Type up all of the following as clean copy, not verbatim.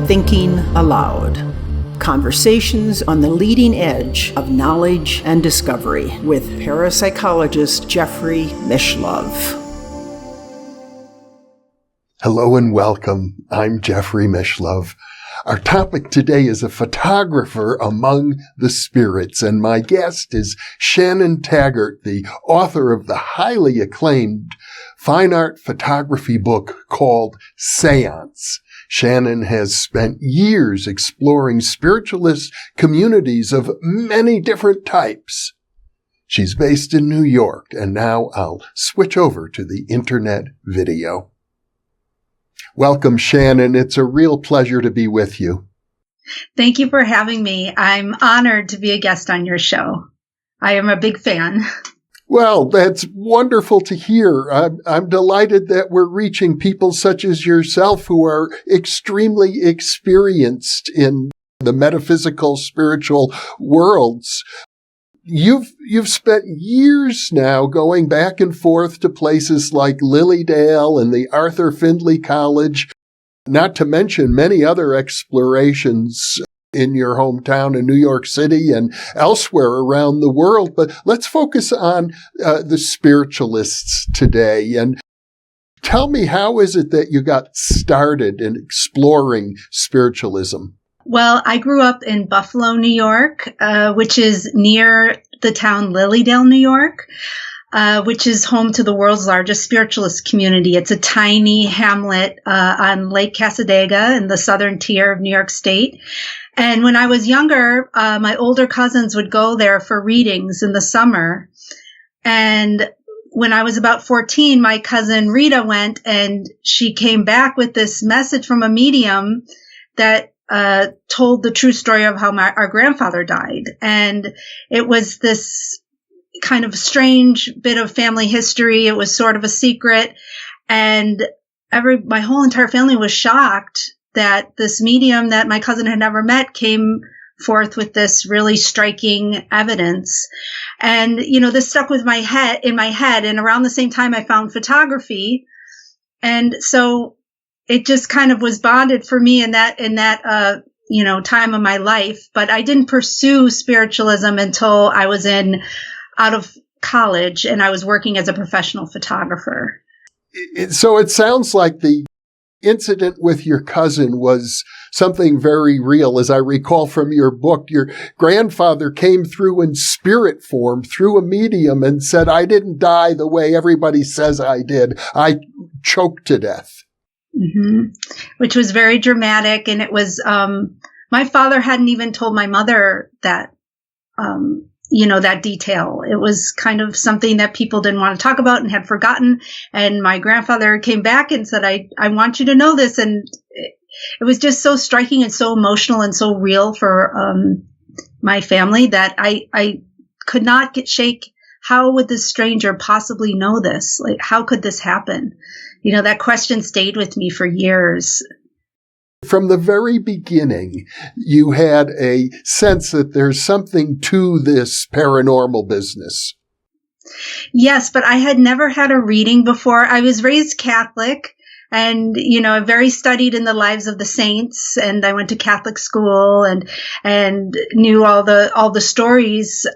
Thinking Aloud. Conversations on the leading edge of knowledge and discovery with parapsychologist Jeffrey Mishlove. Hello and welcome. I'm Jeffrey Mishlove. Our topic today is a photographer among the spirits, and my guest is Shannon Taggart, the author of the highly acclaimed fine art photography book called Séances. Shannon has spent years exploring spiritualist communities of many different types. She's based in New York, and now I'll switch over to the internet video. Welcome, Shannon. It's a real pleasure to be with you. Thank you for having me. I'm honored to be a guest on your show. I am a big fan. Well, that's wonderful to hear. I'm delighted that we're reaching people such as yourself who are extremely experienced in the metaphysical, spiritual worlds. You've spent years now going back and forth to places like Lilydale and the Arthur Findlay College, not to mention many other explorations in your hometown in New York City and elsewhere around the world. But let's focus on the spiritualists today. And tell me, how is it that you got started in exploring spiritualism? Well, I grew up in Buffalo, New York, which is near the town Lilydale, New York, which is home to the world's largest spiritualist community. It's a tiny hamlet on Lake Cassadaga in the southern tier of New York State. And when I was younger, my older cousins would go there for readings in the summer. And when I was about 14, my cousin Rita went, and she came back with this message from a medium that told the true story of how our grandfather died. And it was this kind of strange bit of family history. It was sort of a secret. And my whole entire family was shocked that this medium that my cousin had never met came forth with this really striking evidence. And, this stuck in my head. And around the same time, I found photography. And so it just kind of was bonded for me in that time of my life. But I didn't pursue spiritualism until I was out of college, and I was working as a professional photographer. So it sounds like the incident with your cousin was something very real. As I recall from your book, your grandfather came through in spirit form through a medium and said, "I didn't die the way everybody says I did. I choked to death." Mm-hmm. Which was very dramatic. And it was, my father hadn't even told my mother that, that detail. It was kind of something that people didn't want to talk about and had forgotten. And my grandfather came back and said, I want you to know this. And it was just so striking and so emotional and so real for, my family that I could not shake. How would this stranger possibly know this? Like, how could this happen? That question stayed with me for years. From the very beginning, you had a sense that there's something to this paranormal business. Yes, but I had never had a reading before. I was raised Catholic, and, very studied in the lives of the saints, and I went to Catholic school and knew all the stories.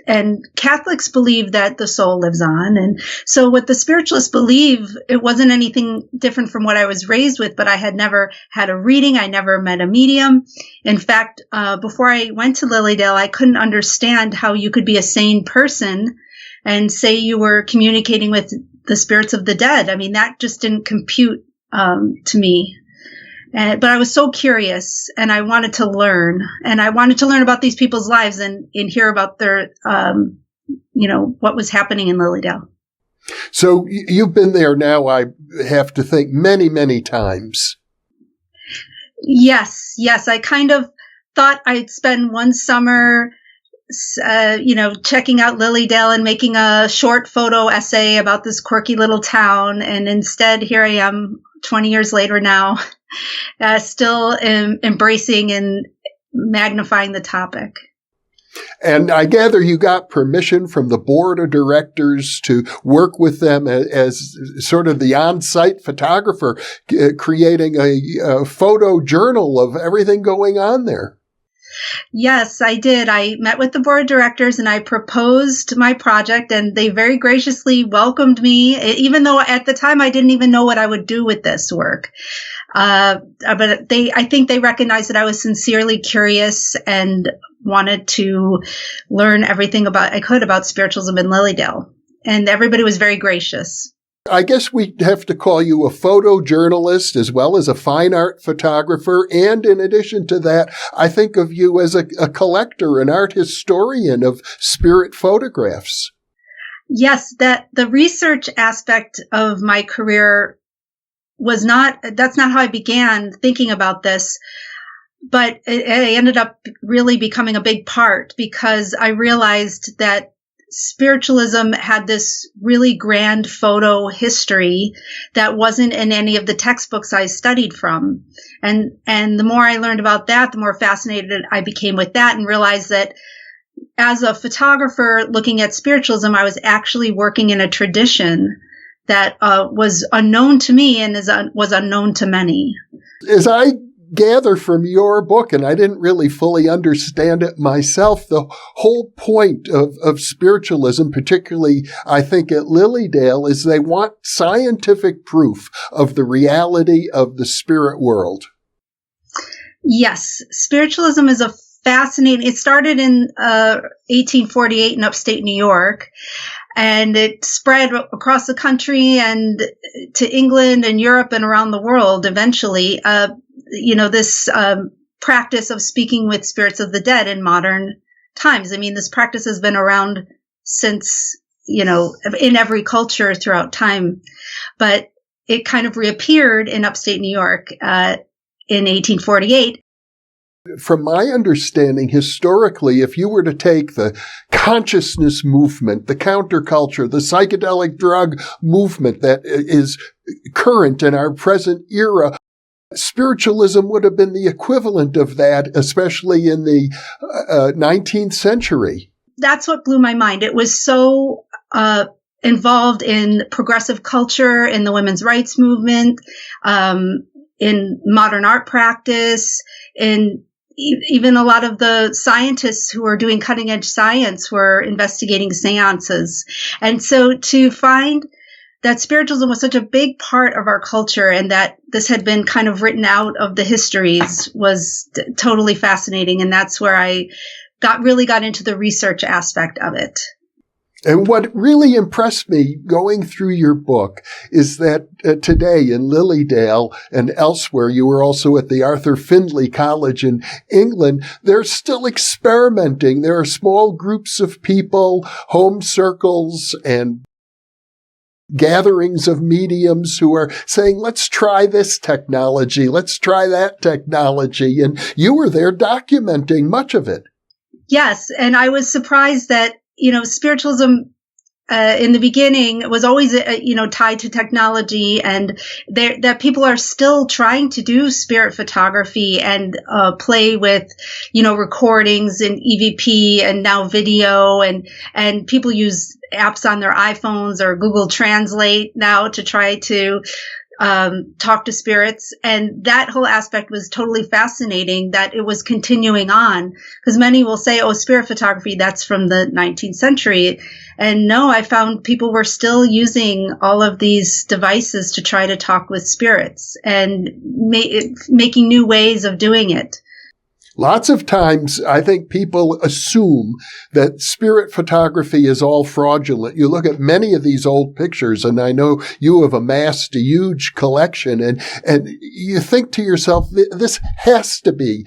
And Catholics believe that the soul lives on. And so what the spiritualists believe, it wasn't anything different from what I was raised with, but I had never had a reading. I never met a medium. In fact, before I went to Lilydale, I couldn't understand how you could be a sane person and say you were communicating with the spirits of the dead. I mean, that just didn't compute to me. But I was so curious, and I wanted to learn. And I wanted to learn about these people's lives and hear about their, what was happening in Lilydale. So you've been there now, I have to think, many, many times. Yes. I kind of thought I'd spend one summer checking out Lilydale and making a short photo essay about this quirky little town. And instead, here I am 20 years later now, still embracing and magnifying the topic. And I gather you got permission from the board of directors to work with them as sort of the on-site photographer, creating a photo journal of everything going on there. Yes, I did. I met with the board of directors and I proposed my project, and they very graciously welcomed me, even though at the time I didn't even know what I would do with this work. But I think they recognized that I was sincerely curious and wanted to learn everything I could about spiritualism in Lilydale. And everybody was very gracious. I guess we have to call you a photojournalist as well as a fine art photographer. And in addition to that, I think of you as a collector, an art historian of spirit photographs. Yes, that the research aspect of my career that's not how I began thinking about this. But it ended up really becoming a big part because I realized that spiritualism had this really grand photo history that wasn't in any of the textbooks I studied from. And the more I learned about that, the more fascinated I became with that, and realized that as a photographer looking at spiritualism, I was actually working in a tradition that was unknown to me and was unknown to many. As I gather from your book, and I didn't really fully understand it myself, the whole point of spiritualism, particularly I think at Lilydale, is they want scientific proof of the reality of the spirit world. Yes, spiritualism is it started in 1848 in upstate New York, and it spread across the country and to England and Europe and around the world eventually. This practice of speaking with spirits of the dead in modern times. I mean, this practice has been around since, in every culture throughout time, but it kind of reappeared in upstate New York in 1848. From my understanding, historically, if you were to take the consciousness movement, the counterculture, the psychedelic drug movement that is current in our present era, spiritualism would have been the equivalent of that, especially in the 19th century. That's what blew my mind. It was so involved in progressive culture, in the women's rights movement, in modern art practice, in even a lot of the scientists who are doing cutting edge science were investigating séances. And so to find that spiritualism was such a big part of our culture and that this had been kind of written out of the histories was totally fascinating. And that's where I really got into the research aspect of it. And what really impressed me going through your book is that today in Lilydale and elsewhere, you were also at the Arthur Findlay College in England, they're still experimenting. There are small groups of people, home circles, and gatherings of mediums who are saying, let's try this technology, let's try that technology. And you were there documenting much of it. Yes, and I was surprised that spiritualism in the beginning was always, tied to technology, and that people are still trying to do spirit photography and play with, recordings and EVP and now video, and people use apps on their iPhones or Google Translate now to try to talk to spirits. And that whole aspect was totally fascinating, that it was continuing on, because many will say, oh, spirit photography, that's from the 19th century. And no, I found people were still using all of these devices to try to talk with spirits and making new ways of doing it. Lots of times, I think people assume that spirit photography is all fraudulent. You look at many of these old pictures, and I know you have amassed a huge collection, and you think to yourself, this has to be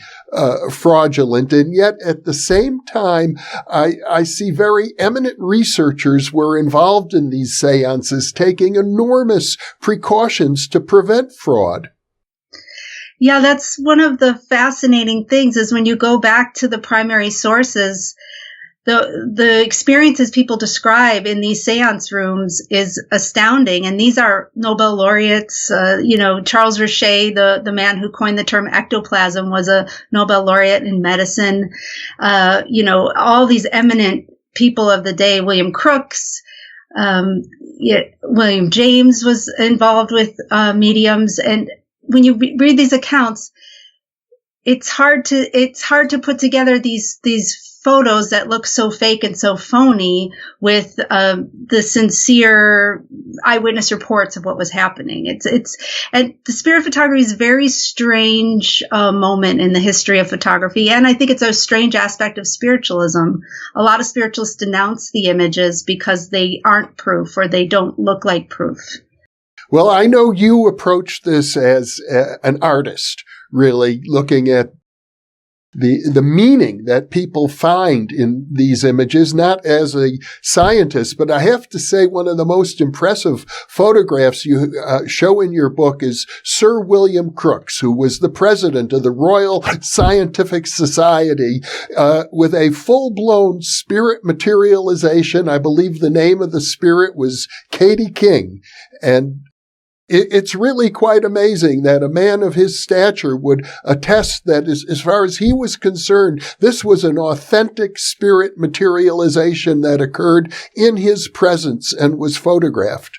fraudulent. And yet, at the same time, I see very eminent researchers were involved in these séances, taking enormous precautions to prevent fraud. Yeah, that's one of the fascinating things is when you go back to the primary sources, the experiences people describe in these seance rooms is astounding. And these are Nobel laureates. Charles Richet, the man who coined the term ectoplasm, was a Nobel laureate in medicine. All these eminent people of the day, William Crooks, William James was involved with mediums. And when you read these accounts, it's hard to put together these photos that look so fake and so phony with the sincere eyewitness reports of what was happening. And the spirit photography is a very strange moment in the history of photography, and I think it's a strange aspect of spiritualism. A lot of spiritualists denounce the images because they aren't proof or they don't look like proof. Well, I know you approach this as an artist, really looking at the meaning that people find in these images, not as a scientist. But I have to say one of the most impressive photographs you show in your book is Sir William Crooks, who was the president of the Royal Scientific Society, with a full-blown spirit materialization. I believe the name of the spirit was Katie King. And it's really quite amazing that a man of his stature would attest that as far as he was concerned, this was an authentic spirit materialization that occurred in his presence and was photographed.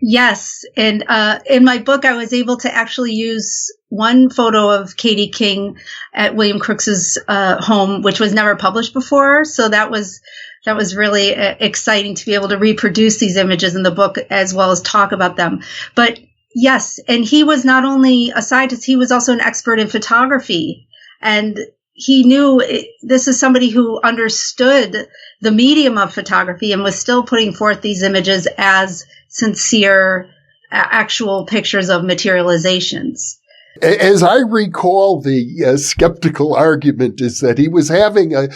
Yes. And in my book, I was able to actually use one photo of Katie King at William Crooks's home, which was never published before. So that was really exciting to be able to reproduce these images in the book as well as talk about them. But yes, and he was not only a scientist, he was also an expert in photography. And he knew this is somebody who understood the medium of photography and was still putting forth these images as sincere, actual pictures of materializations. As I recall, the skeptical argument is that he was having an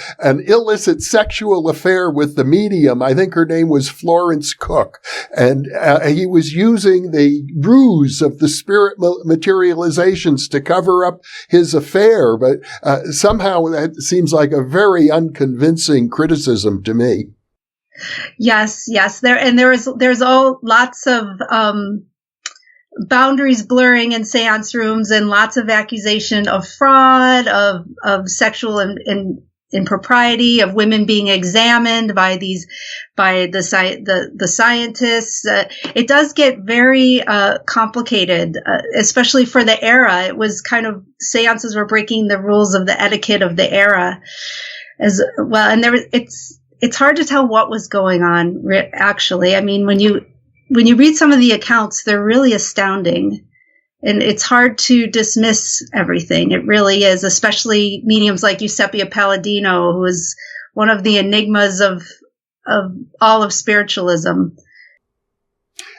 illicit sexual affair with the medium. I think her name was Florence Cook. And he was using the ruse of the spirit materializations to cover up his affair. But somehow that seems like a very unconvincing criticism to me. Yes. There's lots of boundaries blurring in seance rooms and lots of accusation of fraud, of sexual impropriety, of women being examined by the scientists. It does get very complicated, especially for the era. It was kind of, seances were breaking the rules of the etiquette of the era as well. And it's hard to tell what was going on, actually. I mean, when you read some of the accounts, they're really astounding. And it's hard to dismiss everything. It really is, especially mediums like Eusebia Palladino, who is one of the enigmas of all of spiritualism.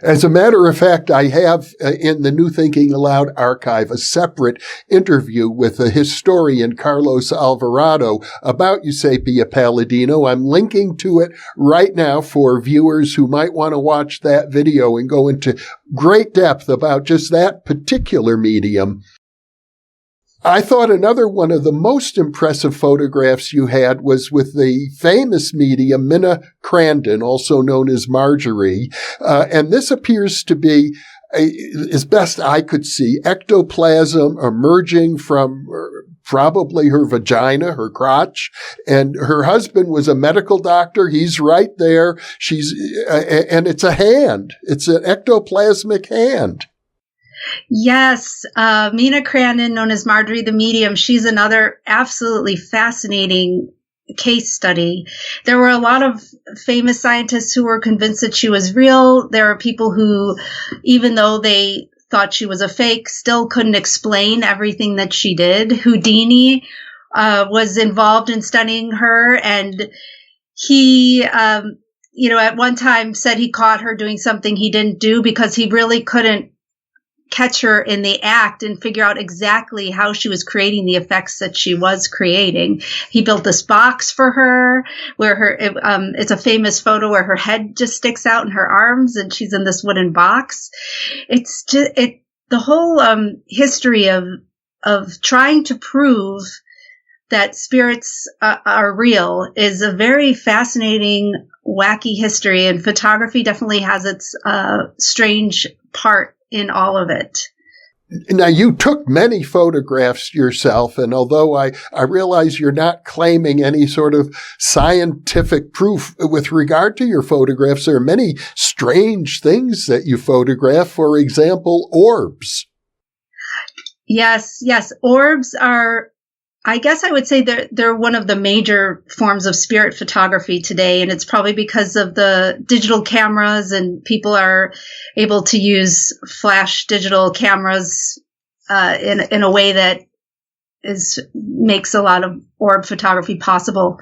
As a matter of fact, I have in the New Thinking Aloud archive a separate interview with the historian Carlos Alvarado about Eusebia Palladino. I'm linking to it right now for viewers who might want to watch that video and go into great depth about just that particular medium. I thought another one of the most impressive photographs you had was with the famous medium Minna Crandon, also known as Marjorie. And this appears to be, as best I could see, ectoplasm emerging from probably her vagina, her crotch. And her husband was a medical doctor. He's right there. And it's a hand. It's an ectoplasmic hand. Yes, Minna Crandon, known as Marjorie the Medium, she's another absolutely fascinating case study. There were a lot of famous scientists who were convinced that she was real. There are people who, even though they thought she was a fake, still couldn't explain everything that she did. Houdini was involved in studying her, and he at one time said he caught her doing something he didn't do because he really couldn't catch her in the act and figure out exactly how she was creating the effects that she was creating. He built this box for her where it's a famous photo where her head just sticks out in her arms and she's in this wooden box. It's just the whole history of trying to prove that spirits are real is a very fascinating, wacky history, and photography definitely has its strange part in all of it. Now, you took many photographs yourself, and although I realize you're not claiming any sort of scientific proof with regard to your photographs, there are many strange things that you photograph. For example, orbs. Yes. Orbs are, I guess I would say they're one of the major forms of spirit photography today, and it's probably because of the digital cameras, and people are able to use flash digital cameras in a way that makes a lot of orb photography possible.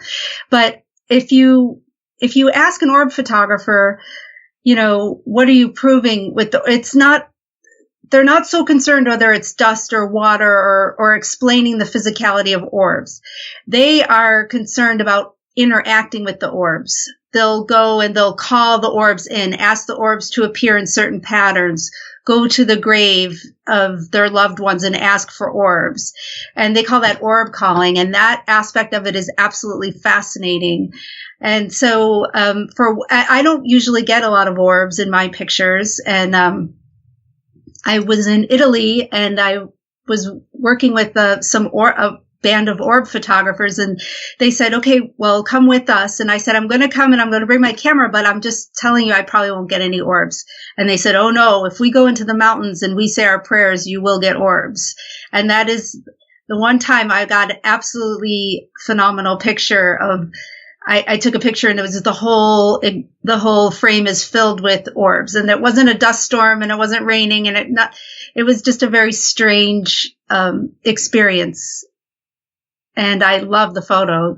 But if you ask an orb photographer, what are you proving with they're not so concerned whether it's dust or water or explaining the physicality of orbs. They are concerned about interacting with the orbs. They'll go and they'll call the orbs in, ask the orbs to appear in certain patterns, go to the grave of their loved ones and ask for orbs. And they call that orb calling. And that aspect of it is absolutely fascinating. And so I don't usually get a lot of orbs in my pictures. And I was in Italy, and I was working with a band of orb photographers, and they said, okay, well, come with us. And I said, I'm going to come and I'm going to bring my camera, but I'm just telling you, I probably won't get any orbs. And they said, oh no, if we go into the mountains and we say our prayers, you will get orbs. And that is the one time I got an absolutely phenomenal picture of, I took a picture, and it was the whole frame is filled with orbs, and it wasn't a dust storm, and it wasn't raining, and it was just a very strange experience. And I love the photo.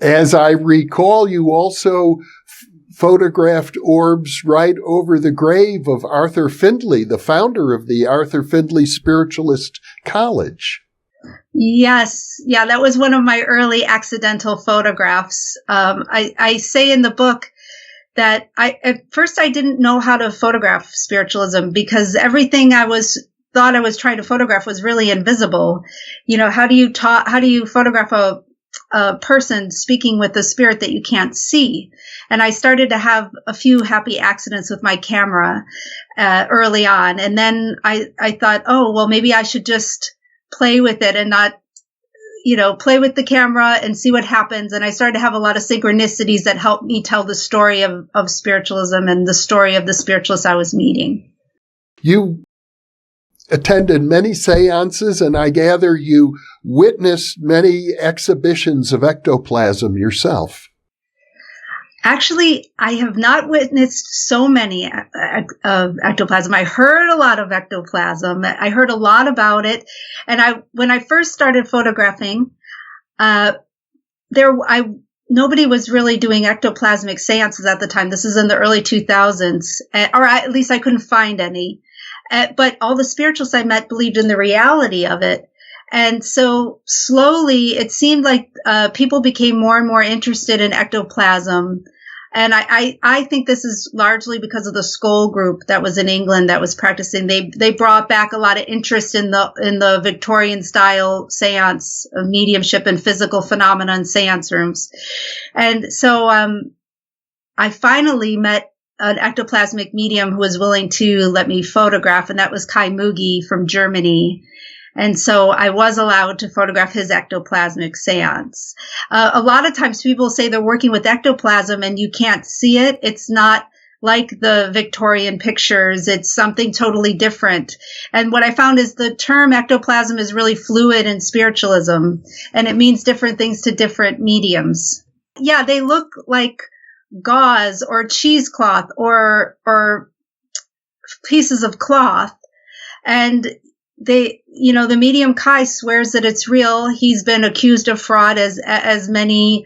As I recall, you also photographed orbs right over the grave of Arthur Findlay, the founder of the Arthur Findlay Spiritualist College. Yes. Yeah, that was one of my early accidental photographs. I say in the book that at first I didn't know how to photograph spiritualism, because everything thought I was trying to photograph was really invisible. How do you photograph a person speaking with a spirit that you can't see? And I started to have a few happy accidents with my camera early on. And then I thought, oh, well, maybe I should just play with it and not, play with the camera and see what happens. And I started to have a lot of synchronicities that helped me tell the story of spiritualism and the story of the spiritualists I was meeting. You attended many séances, and I gather you witnessed many exhibitions of ectoplasm yourself. Actually, I have not witnessed so many of ectoplasm. I heard a lot of ectoplasm. I heard a lot about it. And when I first started photographing, nobody was really doing ectoplasmic seances at the time. This is in the early 2000s, or at least I couldn't find any. But all the spiritualists I met believed in the reality of it. And so slowly it seemed like people became more and more interested in ectoplasm. And I think this is largely because of the Skoll group that was in England that was practicing. They brought back a lot of interest in the Victorian style seance of mediumship and physical phenomena in seance rooms. And so I finally met an ectoplasmic medium who was willing to let me photograph, and that was Kai Mugi from Germany. And so I was allowed to photograph his ectoplasmic seance. A lot of times people say they're working with ectoplasm and you can't see it. It's not like the Victorian pictures. It's something totally different. And what I found is the term ectoplasm is really fluid in spiritualism, and it means different things to different mediums. Yeah, they look like gauze or cheesecloth or pieces of cloth. And the medium Kai swears that it's real. He's been accused of fraud as many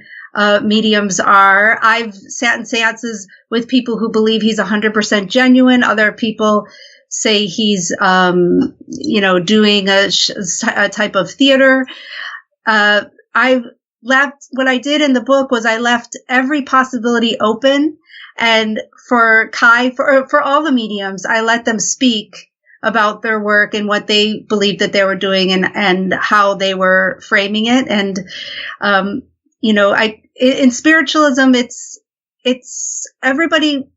mediums are. I've sat in seances with people who believe he's 100% genuine. Other people say he's, doing a type of theater. What I did in the book was I left every possibility open. And for Kai, for all the mediums, I let them speak about their work and what they believed that they were doing and how they were framing it. And, in spiritualism, it's everybody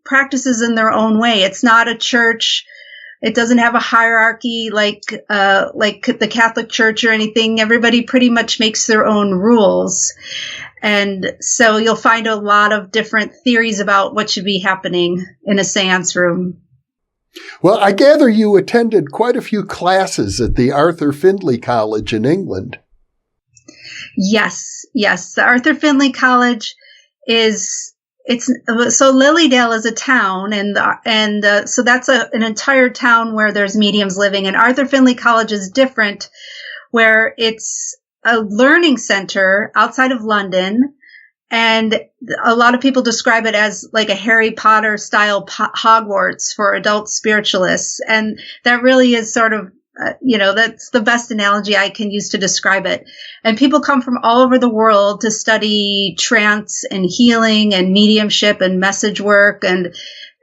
practices in their own way. It's not a church. It doesn't have a hierarchy like the Catholic Church or anything. Everybody pretty much makes their own rules. And so you'll find a lot of different theories about what should be happening in a seance room. Well, I gather you attended quite a few classes at the Arthur Findlay College in England. Yes. The Arthur Findlay College so Lilydale is a town, and so that's an entire town where there's mediums living. And Arthur Findlay College is different, where it's a learning center outside of London. And a lot of people describe it as like a Harry Potter style Hogwarts for adult spiritualists. And that really is sort of, that's the best analogy I can use to describe it. And people come from all over the world to study trance and healing and mediumship and message work and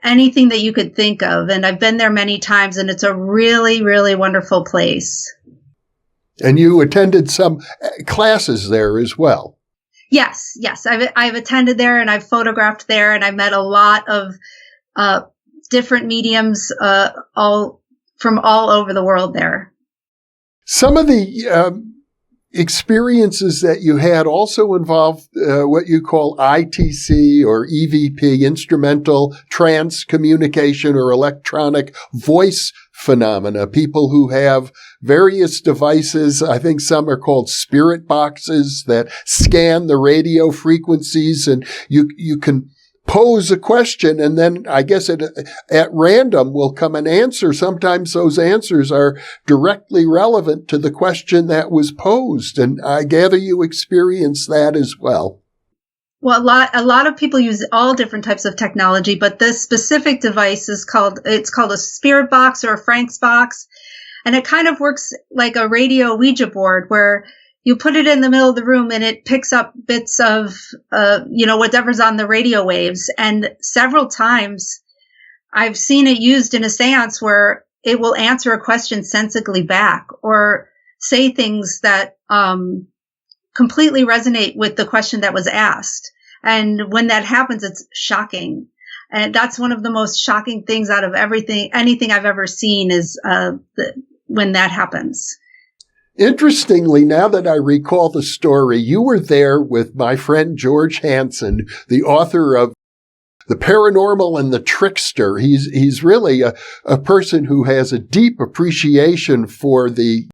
anything that you could think of. And I've been there many times, and it's a really, really wonderful place. And you attended some classes there as well. Yes. I've attended there, and I've photographed there, and I've met a lot of different mediums all over the world there. Some of the experiences that you had also involved what you call ITC or EVP, instrumental trance communication or electronic voice phenomena. People who have various devices, I think some are called spirit boxes, that scan the radio frequencies, and you can pose a question, and then I guess at random will come an answer. Sometimes those answers are directly relevant to the question that was posed, and I gather you experienced that as well. Well, a lot of people use all different types of technology, but this specific device is called a spirit box or a Frank's box, and it kind of works like a radio Ouija board, where you put it in the middle of the room and it picks up bits of, whatever's on the radio waves. And several times I've seen it used in a seance where it will answer a question sensibly back or say things that completely resonate with the question that was asked. And when that happens, it's shocking. And that's one of the most shocking things out of anything I've ever seen is when that happens. Interestingly, now that I recall the story, you were there with my friend George Hansen, the author of The Paranormal and the Trickster. He's really a person who has a deep appreciation for the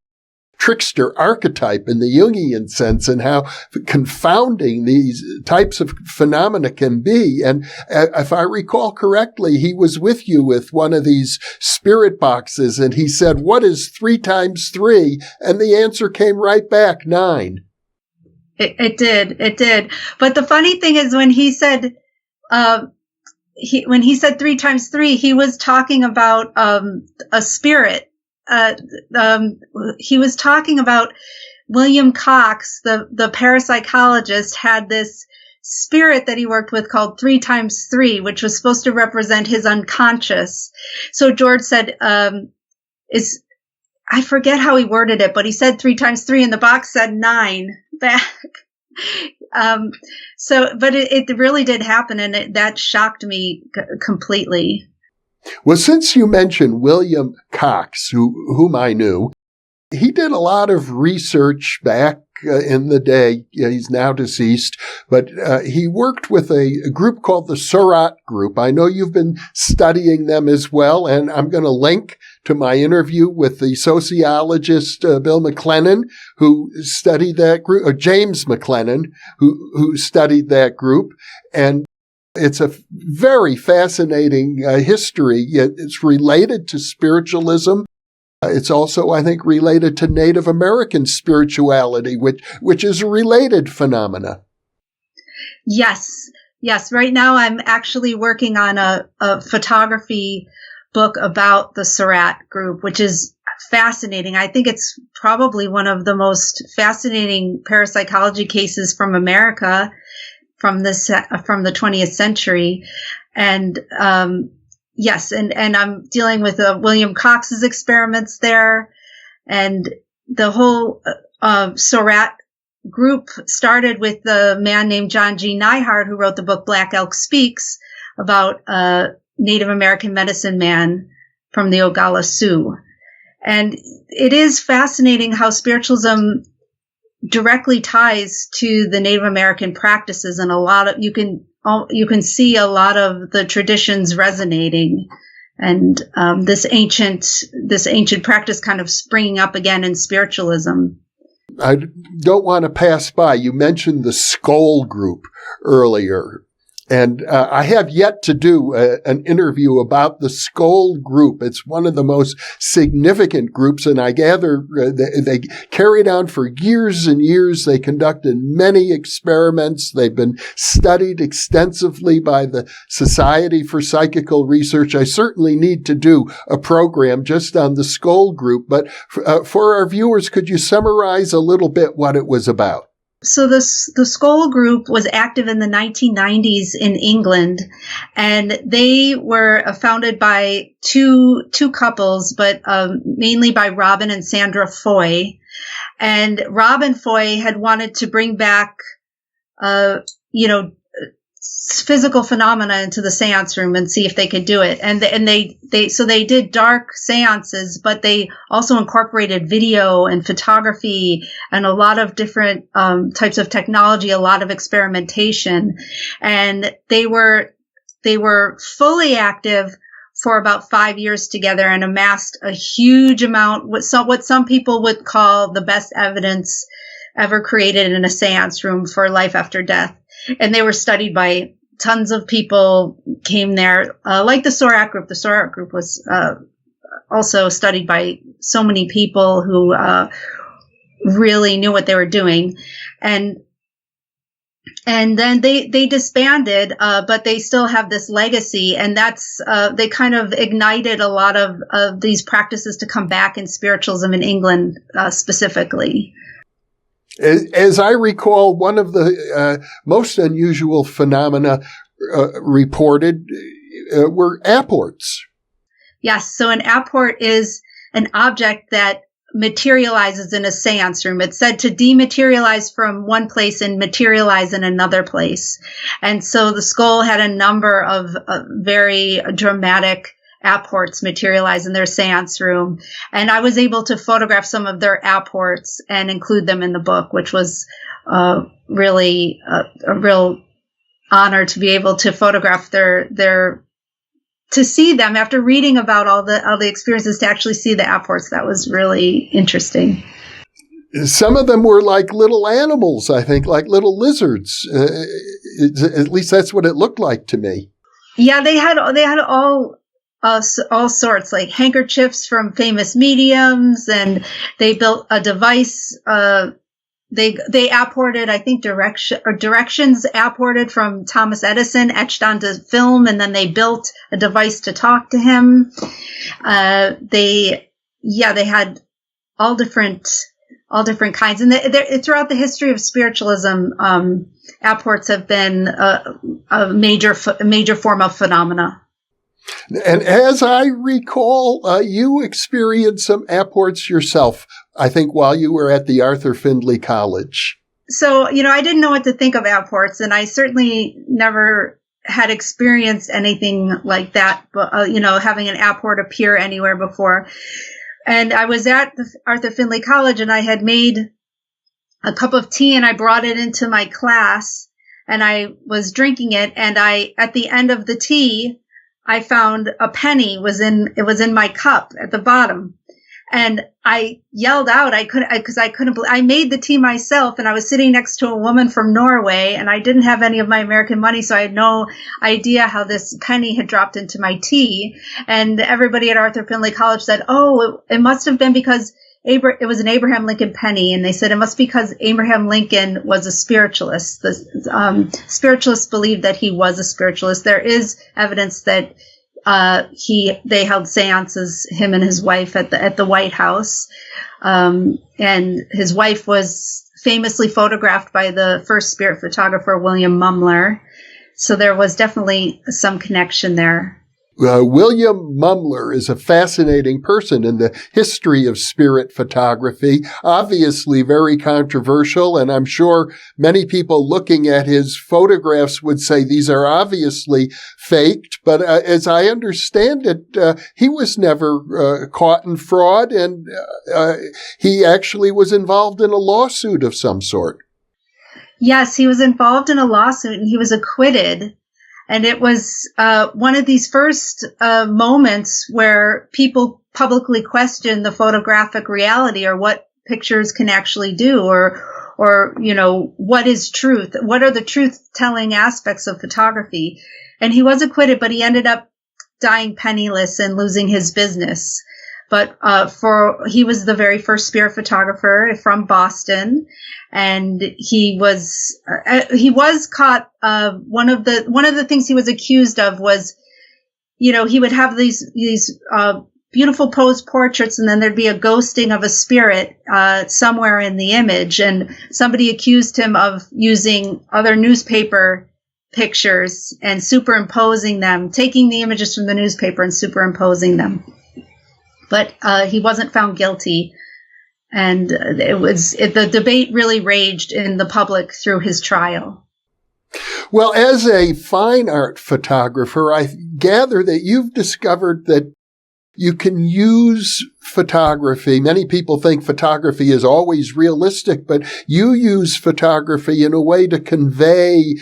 trickster archetype in the Jungian sense and how confounding these types of phenomena can be. And if I recall correctly, he was with you with one of these spirit boxes, and he said, "What is 3 times 3?" And the answer came right back, 9. It did. But the funny thing is, when he said 3 times 3, he was talking about a spirit. He was talking about William Crooks, the parapsychologist, had this spirit that he worked with called 3 times 3, which was supposed to represent his unconscious. So George said, I forget how he worded it, but he said 3 times 3 and the box said 9 back. But it really did happen, and that shocked me completely. Well, since you mentioned William Crooks, whom I knew, he did a lot of research back in the day. He's now deceased, but he worked with a group called the Surratt Group. I know you've been studying them as well, and I'm going to link to my interview with the sociologist Bill McLennan, who studied that group, or James McLennan, who studied that group, and it's a very fascinating history. It's related to spiritualism. It's also, I think, related to Native American spirituality, which is a related phenomena. Yes. Right now, I'm actually working on a photography book about the Surratt Group, which is fascinating. I think it's probably one of the most fascinating parapsychology cases from America from the 20th century. And yes, and I'm dealing with William Crooks's experiments there, and the whole Sorat group started with the man named John G. Nyhard, who wrote the book Black Elk Speaks, about a Native American medicine man from the Oglala Sioux. And it is fascinating how spiritualism directly ties to the Native American practices, and a lot of you can see a lot of the traditions resonating, and this ancient practice kind of springing up again in spiritualism. I don't want to pass by. You mentioned the Skoll group earlier. And I have yet to do an interview about the Skoll group. It's one of the most significant groups, and I gather they carried on for years and years. They conducted many experiments. They've been studied extensively by the Society for Psychical Research. I certainly need to do a program just on the Skoll group, but for our viewers, could you summarize a little bit what it was about? So the Skoll group was active in the 1990s in England, and they were founded by two couples, but mainly by Robin and Sandra Foy. And Robin Foy had wanted to bring back, physical phenomena into the seance room and see if they could do it. And they did dark seances, but they also incorporated video and photography and a lot of different types of technology, a lot of experimentation. And they were fully active for about 5 years together and amassed a huge amount, what some people would call the best evidence ever created in a seance room for life after death. And they were studied by tons of people came there, like the Sorat group. The Sorat group was also studied by so many people who really knew what they were doing. And then they disbanded, but they still have this legacy. And that's they kind of ignited a lot of these practices to come back in spiritualism in England specifically. As I recall, one of the most unusual phenomena reported were apports. Yes, so an apport is an object that materializes in a seance room. It's said to dematerialize from one place and materialize in another place. And so the Skoll had a number of very dramatic apports materialize in their seance room. And I was able to photograph some of their apports and include them in the book, which was really a real honor to be able to photograph to see them after reading about all the experiences, to actually see the apports. That was really interesting. Some of them were like little animals, I think, like little lizards. At least that's what it looked like to me. Yeah, they had all sorts, like handkerchiefs from famous mediums, and they built a device. They apported, I think, directions apported from Thomas Edison, etched onto film, and then they built a device to talk to him. They had all different kinds, and throughout the history of spiritualism, apports have been a major form of phenomena. And as I recall, you experienced some apports yourself, I think, while you were at the Arthur Findlay College. So, I didn't know what to think of apports, and I certainly never had experienced anything like that, having an apport appear anywhere before. And I was at the Arthur Findlay College, and I had made a cup of tea, and I brought it into my class, and I was drinking it, and at the end of the tea, I found a penny was in my cup at the bottom, and I yelled out. I made the tea myself, and I was sitting next to a woman from Norway, and I didn't have any of my American money, so I had no idea how this penny had dropped into my tea. And everybody at Arthur Findlay College said, "Oh, it must have been because it was an Abraham Lincoln penny," and they said it must be because Abraham Lincoln was a spiritualist. The spiritualists believed that he was a spiritualist. There is evidence that they held seances, him and his wife, at the White House, and his wife was famously photographed by the first spirit photographer, William Mumler. So there was definitely some connection there. William Mumler is a fascinating person in the history of spirit photography, obviously very controversial, and I'm sure many people looking at his photographs would say these are obviously faked, but as I understand it, he was never caught in fraud, and he actually was involved in a lawsuit of some sort. Yes, he was involved in a lawsuit, and he was acquitted. And it was one of these first moments where people publicly question the photographic reality, or what pictures can actually do, or what is truth? What are the truth-telling aspects of photography? And he was acquitted, but he ended up dying penniless and losing his business. But he was the very first spirit photographer from Boston, and he was caught. One of the things he was accused of was, he would have these beautiful posed portraits, and then there'd be a ghosting of a spirit somewhere in the image, and somebody accused him of using other newspaper pictures and superimposing them, taking the images from the newspaper and superimposing them. But he wasn't found guilty, and the debate really raged in the public through his trial. Well, as a fine art photographer, I gather that you've discovered that you can use photography. Many people think photography is always realistic, but you use photography in a way to convey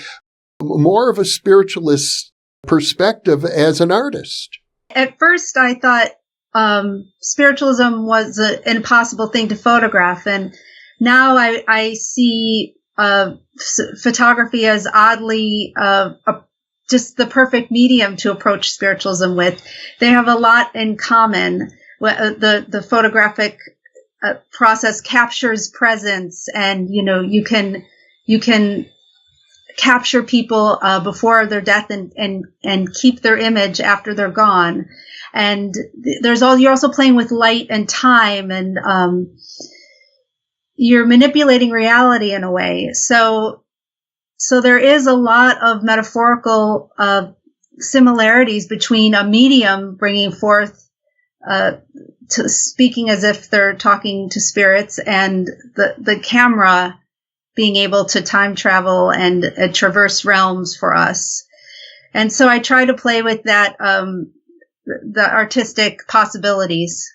more of a spiritualist perspective as an artist. At first, I thought spiritualism was an impossible thing to photograph, and now I see photography as oddly just the perfect medium to approach spiritualism with. They have a lot in common. The photographic process captures presence, and you can capture people before their death and keep their image after they're gone. And you're also playing with light and time, and you're manipulating reality in a way. So there is a lot of metaphorical similarities between a medium bringing forth, to speaking as if they're talking to spirits, and the camera being able to time travel and traverse realms for us. And so I try to play with that, the artistic possibilities.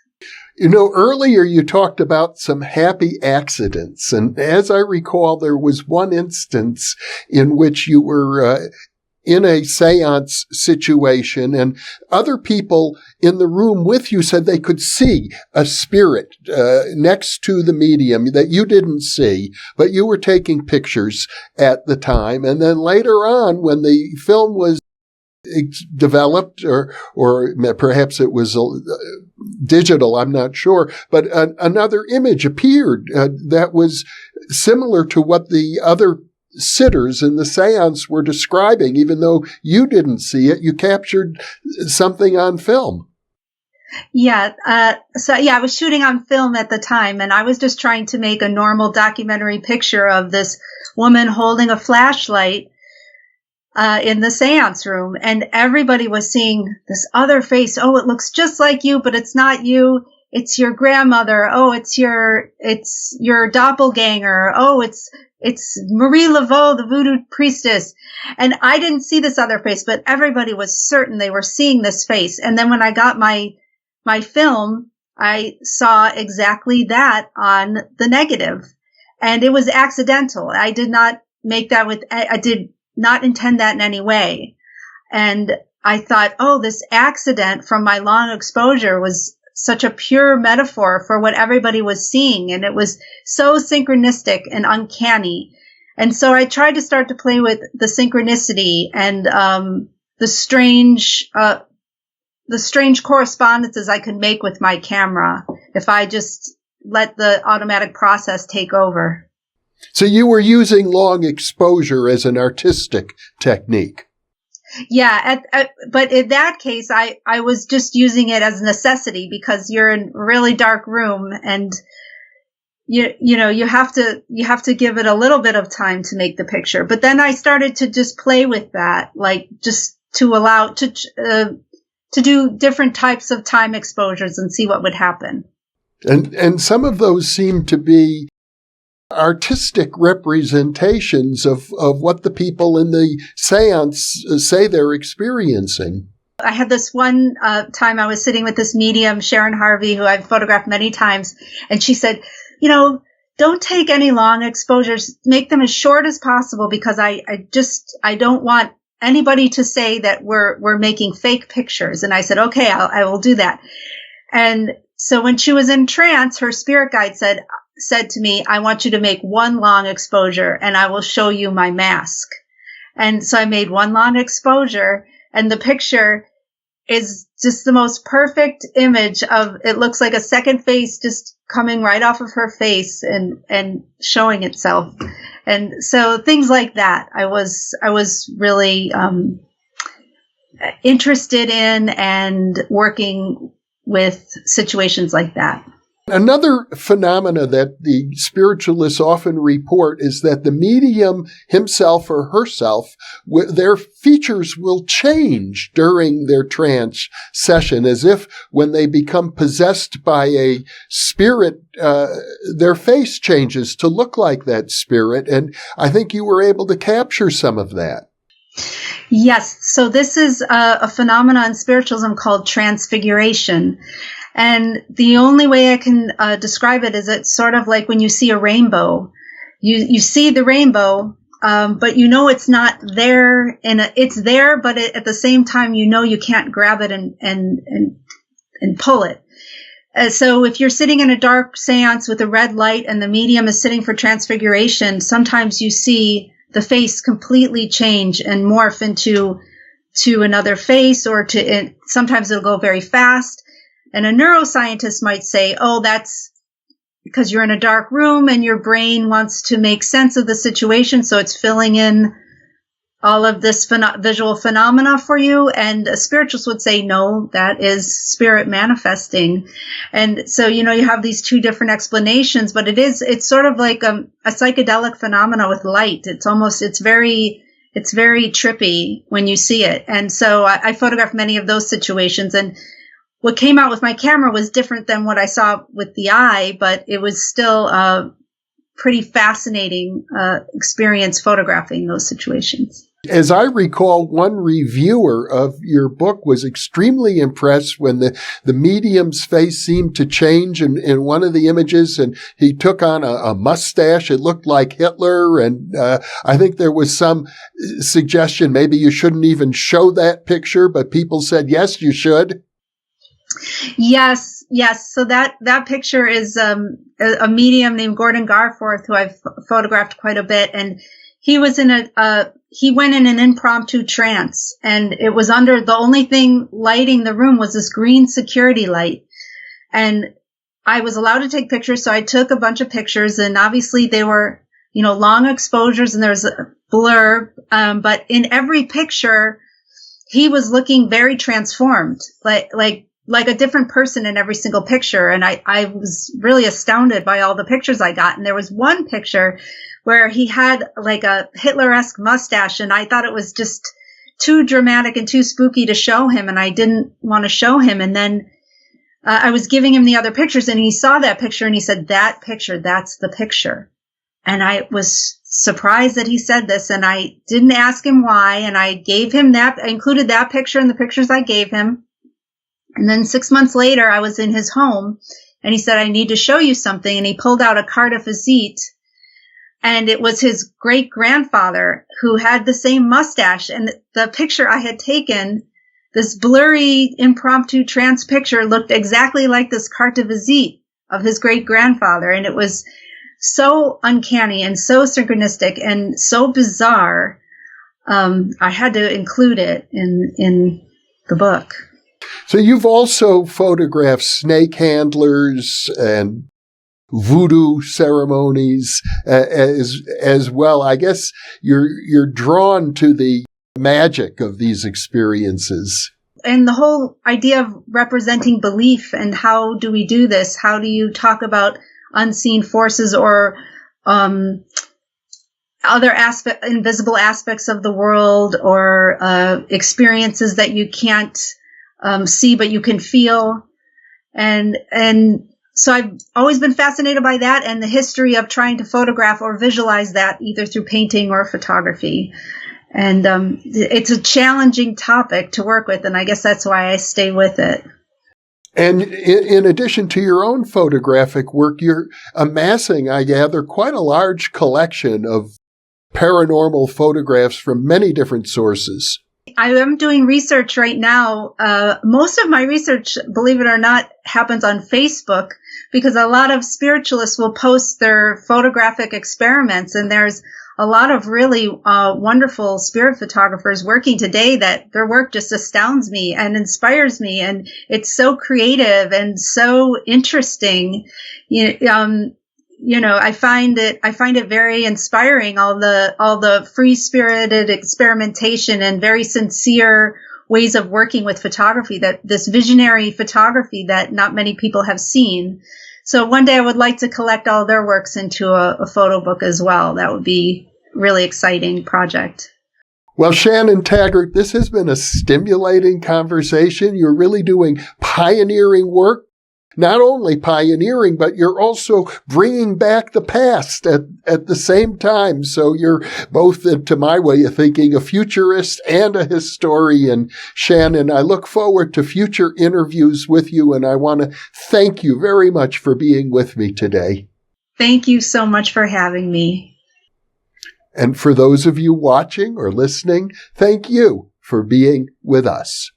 Earlier you talked about some happy accidents. And as I recall, there was one instance in which you were in a séance situation, and other people in the room with you said they could see a spirit next to the medium that you didn't see, but you were taking pictures at the time. And then later on, when the film was developed, or perhaps it was digital, I'm not sure, but another image appeared that was similar to what the other sitters in the séance were describing. Even though you didn't see it, you captured something on film. Yeah. I was shooting on film at the time, and I was just trying to make a normal documentary picture of this woman holding a flashlight in the séance room, and everybody was seeing this other face. Oh, it looks just like you, but it's not you. It's your grandmother. Oh, it's your doppelganger. Oh, it's Marie Laveau, the voodoo priestess. And I didn't see this other face, but everybody was certain they were seeing this face. And then when I got my film, I saw exactly that on the negative, and it was accidental. I did not make that I did not intend that in any way. And I thought, oh, this accident from my long exposure was such a pure metaphor for what everybody was seeing. And it was so synchronistic and uncanny. And so I tried to start to play with the synchronicity and the strange correspondences I could make with my camera if I just let the automatic process take over. So you were using long exposure as an artistic technique. Yeah, but in that case, I was just using it as necessity, because you're in a really dark room, and you have to give it a little bit of time to make the picture. But then I started to just play with that, like just to allow to to do different types of time exposures and see what would happen. And some of those seem to be artistic representations of what the people in the seance say they're experiencing. I had this one time I was sitting with this medium, Sharon Harvey, who I've photographed many times, and she said, don't take any long exposures, make them as short as possible, because I don't want anybody to say that we're making fake pictures. And I said, okay, I will do that. And so when she was in trance, her spirit guide said to me, I want you to make one long exposure and I will show you my mask. And so I made one long exposure, and the picture is just the most perfect image of, it looks like a second face just coming right off of her face and showing itself. And so things like that, I was really interested in and working with situations like that. Another phenomena that the spiritualists often report is that the medium himself or herself, their features will change during their trance session, as if when they become possessed by a spirit, their face changes to look like that spirit. And I think you were able to capture some of that. Yes. So this is a phenomenon in spiritualism called Transfiguration. And the only way I can describe it is it's sort of like when you see a rainbow. You see the rainbow, but it's not there. It's there, but at the same time, you can't grab it and pull it. So if you're sitting in a dark seance with a red light and the medium is sitting for transfiguration, sometimes you see the face completely change and morph into another face, or sometimes it'll go very fast. And a neuroscientist might say, oh, that's because you're in a dark room and your brain wants to make sense of the situation, so it's filling in all of this visual phenomena for you. And a spiritualist would say, no, that is spirit manifesting. And so, you have these two different explanations, but it's sort of like a psychedelic phenomena with light. It's very trippy when you see it. And so I photographed many of those situations, and what came out with my camera was different than what I saw with the eye, but it was still a pretty fascinating experience photographing those situations. As I recall, one reviewer of your book was extremely impressed when the medium's face seemed to change in one of the images, and he took on a mustache. It looked like Hitler, and I think there was some suggestion maybe you shouldn't even show that picture, but people said, yes, you should. Yes. So that picture is a medium named Gordon Garfurth, who I've photographed quite a bit, and he was he went in an impromptu trance, and it was the only thing lighting the room was this green security light, and I was allowed to take pictures, so I took a bunch of pictures, and obviously they were long exposures, and there's a blur, but in every picture he was looking very transformed, like a different person in every single picture. And I was really astounded by all the pictures I got. And there was one picture where he had like a Hitler-esque mustache, and I thought it was just too dramatic and too spooky to show him, and I didn't want to show him. And then I was giving him the other pictures, and he saw that picture, and he said, that picture, that's the picture. And I was surprised that he said this, and I didn't ask him why, and I gave him I included that picture in the pictures I gave him. And then 6 months later, I was in his home, and he said, I need to show you something. And he pulled out a carte de visite, and it was his great-grandfather who had the same mustache. And the picture I had taken, this blurry, impromptu trance picture, looked exactly like this carte de visite of his great-grandfather. And it was so uncanny and so synchronistic and so bizarre. I had to include it in the book. So you've also photographed snake handlers and voodoo ceremonies as well. I guess you're drawn to the magic of these experiences. And the whole idea of representing belief, and how do we do this? How do you talk about unseen forces or other invisible aspects of the world, or experiences that you can't see, but you can feel. And so I've always been fascinated by that and the history of trying to photograph or visualize that either through painting or photography. And it's a challenging topic to work with, and I guess that's why I stay with it. And in addition to your own photographic work, you're amassing, I gather, quite a large collection of paranormal photographs from many different sources. I am doing research right now. Most of my research, believe it or not, happens on Facebook because a lot of spiritualists will post their photographic experiments, and there's a lot of really wonderful spirit photographers working today that their work just astounds me and inspires me, and it's so creative and so interesting. I find it very inspiring, all the free-spirited experimentation and very sincere ways of working with photography, that this visionary photography that not many people have seen. So one day I would like to collect all their works into a photo book as well. That would be a really exciting project. Well, Shannon Taggart, this has been a stimulating conversation. You're really doing pioneering work. Not only pioneering, but you're also bringing back the past at the same time. So you're both, to my way of thinking, a futurist and a historian. Shannon, I look forward to future interviews with you, and I want to thank you very much for being with me today. Thank you so much for having me. And for those of you watching or listening, thank you for being with us.